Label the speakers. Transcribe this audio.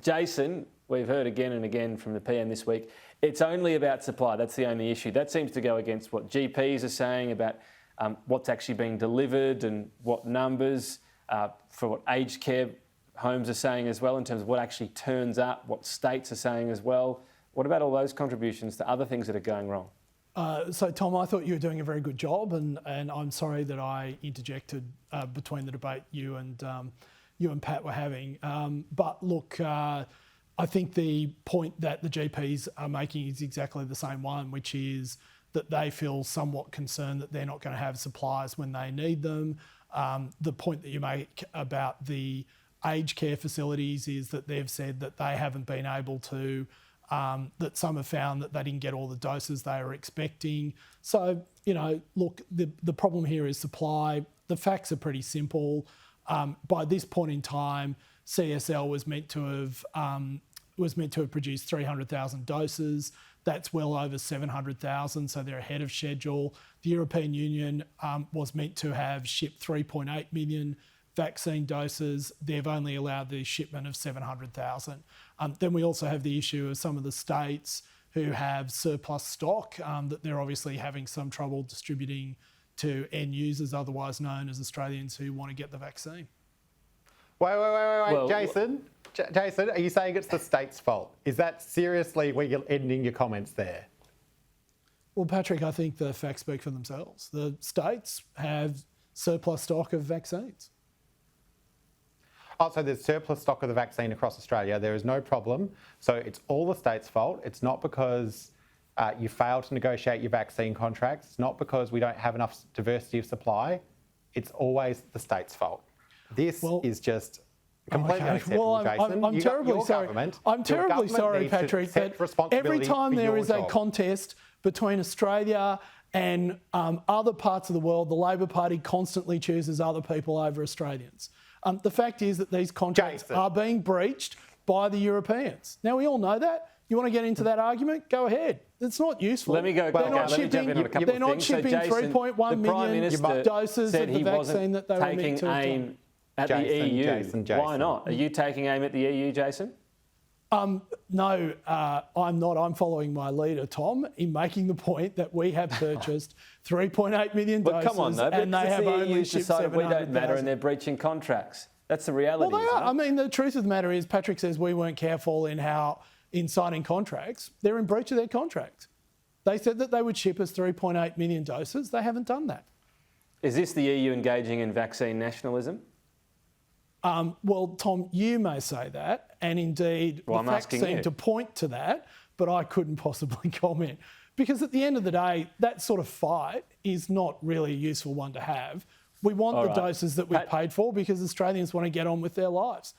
Speaker 1: Jason, we've heard again and again from the PM this week, it's only about supply. That's the only issue. That seems to go against what GPs are saying about what's actually being delivered and what numbers for what aged care homes are saying as well in terms of what actually turns up, what states are saying as well. What about all those contributions to other things that are going wrong?
Speaker 2: So, Tom, I thought you were doing a very good job, and I'm sorry that I interjected between the debate you and Pat were having. But look, I think the point that the GPs are making is exactly the same one, which is that they feel somewhat concerned that they're not going to have supplies when they need them. The point that you make about the aged care facilities is that they've said that they haven't been able to, that some have found that they didn't get all the doses they were expecting. So, you know, look, the problem here is supply. The facts are pretty simple. By this point in time, CSL was meant to have produced 300,000 doses. That's well over 700,000, so they're ahead of schedule. The European Union was meant to have shipped 3.8 million vaccine doses. They've only allowed the shipment of 700,000. Then we also have the issue of some of the states who have surplus stock that they're obviously having some trouble distributing to end users, otherwise known as Australians who want to get the vaccine.
Speaker 3: Wait, well, Jason, are you saying it's the state's fault? Is that seriously where you're ending your comments there?
Speaker 2: Well, Patrick, I think the facts speak for themselves. The states have surplus stock of vaccines.
Speaker 3: Oh, so there's surplus stock of the vaccine across Australia. There is no problem. So it's all the state's fault. It's not because you failed to negotiate your vaccine contracts. It's not because we don't have enough diversity of supply. It's always the state's fault. This is just completely unacceptable, Jason.
Speaker 2: I'm terribly sorry. I'm terribly sorry, Patrick, that every time there is a contest between Australia and other parts of the world, the Labor Party constantly chooses other people over Australians. The fact is that these contracts are being breached by the Europeans. Now, we all know that. You want to get into that argument? Go ahead. It's not useful.
Speaker 1: Let me go.
Speaker 2: They're not shipping 3.1 million doses of the vaccine that they were meant to have done.
Speaker 1: At the EU. Why not? Are you taking aim at the EU, Jason?
Speaker 2: No, I'm not. I'm following my leader, Tom, in making the point that we have purchased 3.8 million doses,
Speaker 1: come on, though,
Speaker 2: and they have only shipped 700,000.
Speaker 1: We don't matter, and they're breaching contracts. That's the reality.
Speaker 2: Well, they are. I mean, the truth of the matter is, Patrick says we weren't careful in signing contracts. They're in breach of their contract. They said that they would ship us 3.8 million doses. They haven't done that.
Speaker 1: Is this the EU engaging in vaccine nationalism?
Speaker 2: Well, Tom, you may say that, and indeed the facts seem to point to that, but I couldn't possibly comment. Because at the end of the day, that sort of fight is not really a useful one to have. We want the doses that we've paid for because Australians want to get on with their lives.